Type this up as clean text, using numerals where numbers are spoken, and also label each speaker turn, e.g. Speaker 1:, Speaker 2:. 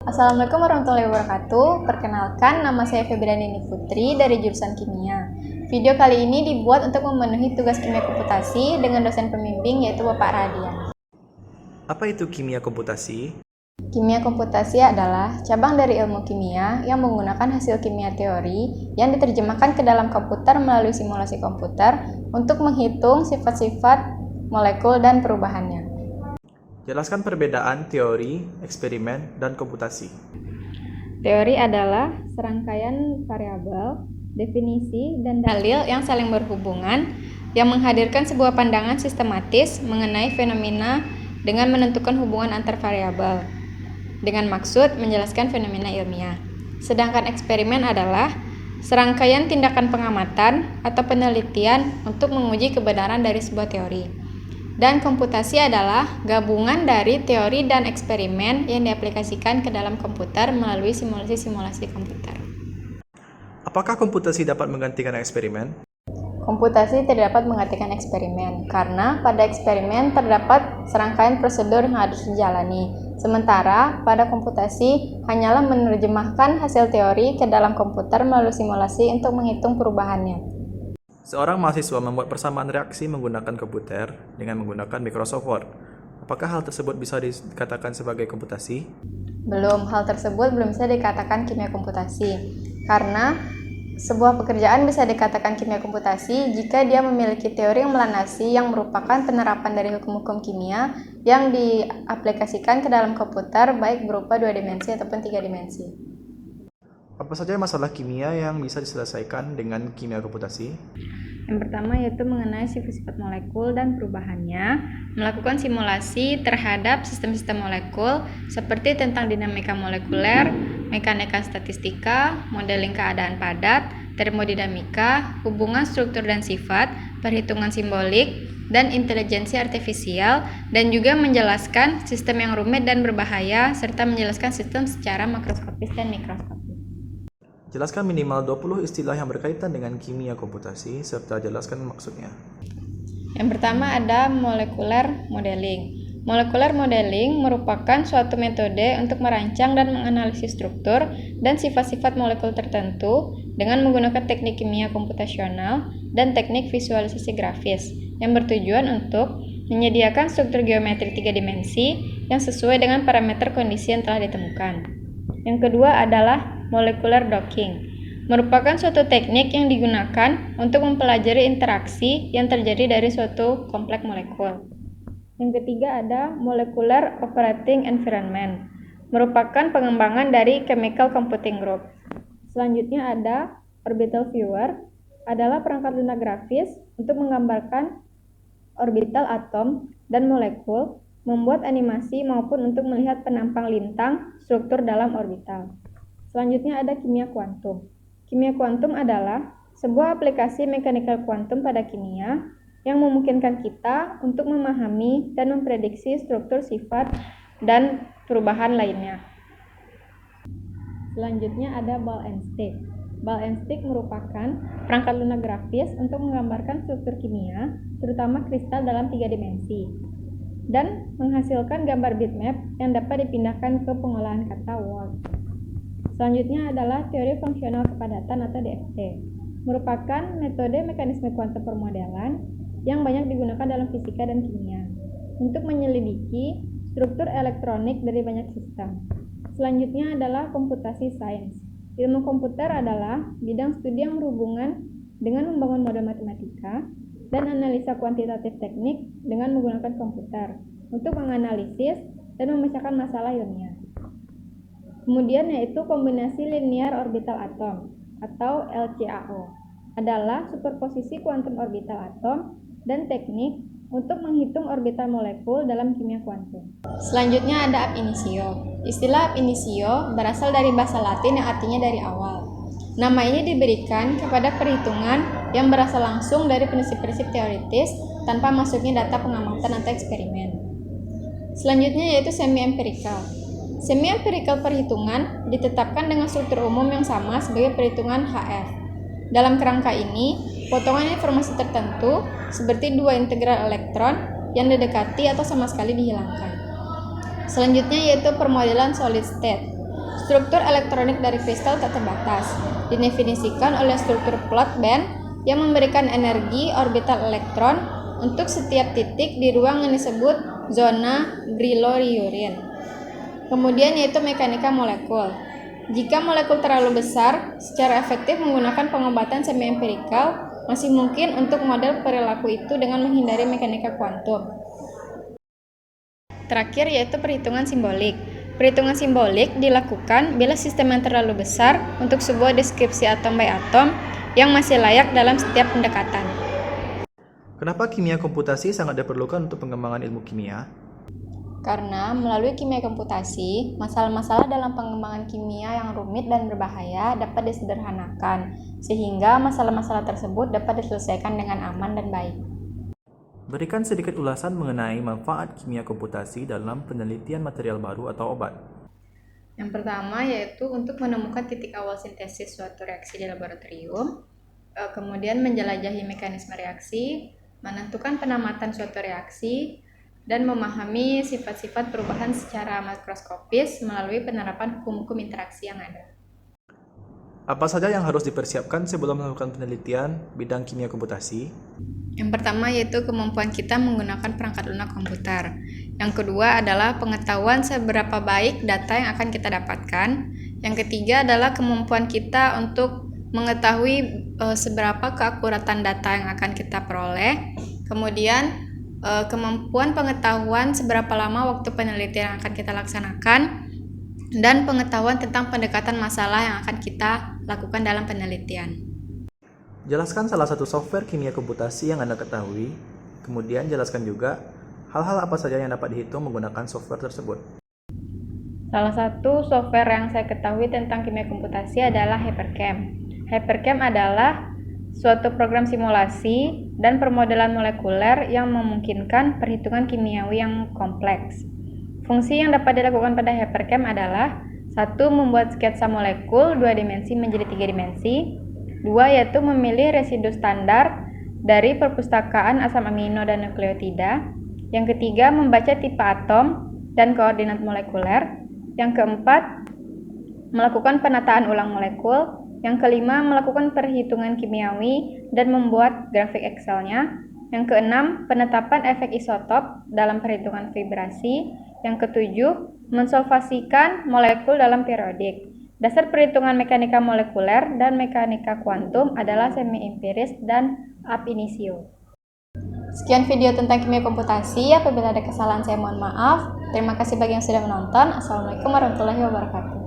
Speaker 1: Assalamualaikum warahmatullahi wabarakatuh. Perkenalkan, nama saya Febrianini Putri dari jurusan Kimia. Video kali ini dibuat untuk memenuhi tugas kimia komputasi dengan dosen pembimbing yaitu Bapak Radian.
Speaker 2: Apa itu kimia komputasi?
Speaker 1: Kimia komputasi adalah cabang dari ilmu kimia yang menggunakan hasil kimia teori yang diterjemahkan ke dalam komputer melalui simulasi komputer untuk menghitung sifat-sifat molekul dan perubahannya.
Speaker 2: Jelaskan perbedaan teori, eksperimen, dan komputasi.
Speaker 1: Teori adalah serangkaian variabel, definisi, dan dalil yang saling berhubungan yang menghadirkan sebuah pandangan sistematis mengenai fenomena dengan menentukan hubungan antar variabel dengan maksud menjelaskan fenomena ilmiah. Sedangkan eksperimen adalah serangkaian tindakan pengamatan atau penelitian untuk menguji kebenaran dari sebuah teori. Dan komputasi adalah gabungan dari teori dan eksperimen yang diaplikasikan ke dalam komputer melalui simulasi-simulasi komputer.
Speaker 2: Apakah komputasi dapat menggantikan eksperimen?
Speaker 1: Komputasi tidak dapat menggantikan eksperimen karena pada eksperimen terdapat serangkaian prosedur yang harus dijalani. Sementara pada komputasi hanyalah menerjemahkan hasil teori ke dalam komputer melalui simulasi untuk menghitung perubahannya.
Speaker 2: Seorang mahasiswa membuat persamaan reaksi menggunakan komputer dengan menggunakan Microsoft Word. Apakah hal tersebut bisa dikatakan sebagai komputasi?
Speaker 1: Belum, hal tersebut belum bisa dikatakan kimia komputasi. Karena sebuah pekerjaan bisa dikatakan kimia komputasi jika dia memiliki teori yang melandasi yang merupakan penerapan dari hukum-hukum kimia yang diaplikasikan ke dalam komputer baik berupa 2 dimensi ataupun 3 dimensi.
Speaker 2: Apa saja masalah kimia yang bisa diselesaikan dengan kimia komputasi?
Speaker 1: Yang pertama yaitu mengenai sifat-sifat molekul dan perubahannya, melakukan simulasi terhadap sistem-sistem molekul seperti tentang dinamika molekuler, mekanika statistika, modeling keadaan padat, termodinamika, hubungan struktur dan sifat, perhitungan simbolik, dan intelijensi artifisial, dan juga menjelaskan sistem yang rumit dan berbahaya, serta menjelaskan sistem secara makroskopis dan mikroskopis.
Speaker 2: Jelaskan minimal 20 istilah yang berkaitan dengan kimia komputasi, serta jelaskan maksudnya.
Speaker 1: Yang pertama ada molecular modeling. Molecular modeling merupakan suatu metode untuk merancang dan menganalisis struktur dan sifat-sifat molekul tertentu dengan menggunakan teknik kimia komputasional dan teknik visualisasi grafis yang bertujuan untuk menyediakan struktur geometri 3 dimensi yang sesuai dengan parameter kondisi yang telah ditemukan. Yang kedua adalah molecular docking, merupakan suatu teknik yang digunakan untuk mempelajari interaksi yang terjadi dari suatu kompleks molekul. Yang ketiga ada molecular operating environment, merupakan pengembangan dari chemical computing group. Selanjutnya ada orbital viewer, adalah perangkat lunak grafis untuk menggambarkan orbital atom dan molekul, membuat animasi maupun untuk melihat penampang lintang struktur dalam orbital. Selanjutnya ada kimia kuantum. Kimia kuantum adalah sebuah aplikasi mekanikal kuantum pada kimia yang memungkinkan kita untuk memahami dan memprediksi struktur sifat dan perubahan lainnya. Selanjutnya ada ball and stick. Ball and stick merupakan perangkat lunak grafis untuk menggambarkan struktur kimia, terutama kristal dalam 3 dimensi, dan menghasilkan gambar bitmap yang dapat dipindahkan ke pengolahan kata Word. Selanjutnya adalah teori fungsional kepadatan atau DFT, merupakan metode mekanisme kuantum permodelan yang banyak digunakan dalam fisika dan kimia untuk menyelidiki struktur elektronik dari banyak sistem. Selanjutnya adalah komputasi sains. Ilmu komputer adalah bidang studi yang berhubungan dengan membangun model matematika dan analisa kuantitatif teknik dengan menggunakan komputer untuk menganalisis dan memecahkan masalah ilmiah. Kemudian yaitu kombinasi linear orbital atom atau LCAO, adalah superposisi kuantum orbital atom dan teknik untuk menghitung orbital molekul dalam kimia kuantum. Selanjutnya ada ab initio. Istilah ab initio berasal dari bahasa Latin yang artinya dari awal. Nama ini diberikan kepada perhitungan yang berasal langsung dari prinsip-prinsip teoritis tanpa masuknya data pengamatan atau eksperimen. Selanjutnya yaitu semi-empirical. Semi-empirical perhitungan ditetapkan dengan struktur umum yang sama sebagai perhitungan HF. Dalam kerangka ini, potongan informasi tertentu seperti 2 integral elektron yang didekati atau sama sekali dihilangkan. Selanjutnya yaitu permodelan solid state. Struktur elektronik dari kristal tak terbatas, didefinisikan oleh struktur plot band yang memberikan energi orbital elektron untuk setiap titik di ruang yang disebut zona Brillouin. Kemudian yaitu mekanika molekul. Jika molekul terlalu besar, secara efektif menggunakan pengobatan semi-empirikal masih mungkin untuk model perilaku itu dengan menghindari mekanika kuantum. Terakhir yaitu perhitungan simbolik. Perhitungan simbolik dilakukan bila sistem yang terlalu besar untuk sebuah deskripsi atom by atom yang masih layak dalam setiap pendekatan.
Speaker 2: Kenapa kimia komputasi sangat diperlukan untuk pengembangan ilmu kimia?
Speaker 1: Karena melalui kimia komputasi, masalah-masalah dalam pengembangan kimia yang rumit dan berbahaya dapat disederhanakan, sehingga masalah-masalah tersebut dapat diselesaikan dengan aman dan baik.
Speaker 2: Berikan sedikit ulasan mengenai manfaat kimia komputasi dalam penelitian material baru atau obat.
Speaker 1: Yang pertama yaitu untuk menemukan titik awal sintesis suatu reaksi di laboratorium, kemudian menjelajahi mekanisme reaksi, menentukan penamatan suatu reaksi, dan memahami sifat-sifat perubahan secara makroskopis melalui penerapan hukum-hukum interaksi yang ada.
Speaker 2: Apa saja yang harus dipersiapkan sebelum melakukan penelitian bidang kimia komputasi?
Speaker 1: Yang pertama yaitu kemampuan kita menggunakan perangkat lunak komputer. Yang kedua adalah pengetahuan seberapa baik data yang akan kita dapatkan. Yang ketiga adalah kemampuan kita untuk mengetahui seberapa keakuratan data yang akan kita peroleh. Kemudian kemampuan pengetahuan seberapa lama waktu penelitian yang akan kita laksanakan, dan pengetahuan tentang pendekatan masalah yang akan kita lakukan dalam penelitian.
Speaker 2: Jelaskan salah satu software kimia komputasi yang Anda ketahui, kemudian jelaskan juga hal-hal apa saja yang dapat dihitung menggunakan software tersebut.
Speaker 1: Salah satu software yang saya ketahui tentang kimia komputasi adalah Hypercam. Hypercam adalah suatu program simulasi dan permodelan molekuler yang memungkinkan perhitungan kimiawi yang kompleks. Fungsi yang dapat dilakukan pada Hypercam adalah 1. Membuat sketsa molekul 2 dimensi menjadi 3 dimensi. 2. Yaitu memilih residu standar dari perpustakaan asam amino dan nukleotida. Yang ketiga, membaca tipe atom dan koordinat molekuler. Yang keempat, melakukan penataan ulang molekul. Yang kelima, melakukan perhitungan kimiawi dan membuat grafik Excel-nya. Yang keenam, penetapan efek isotop dalam perhitungan vibrasi. Yang ketujuh, mensolvasikan molekul dalam periodik. Dasar perhitungan mekanika molekuler dan mekanika kuantum adalah semi-empiris dan ab initio. Sekian video tentang kimia komputasi. Apabila ada kesalahan saya mohon maaf. Terima kasih bagi yang sudah menonton. Assalamualaikum warahmatullahi wabarakatuh.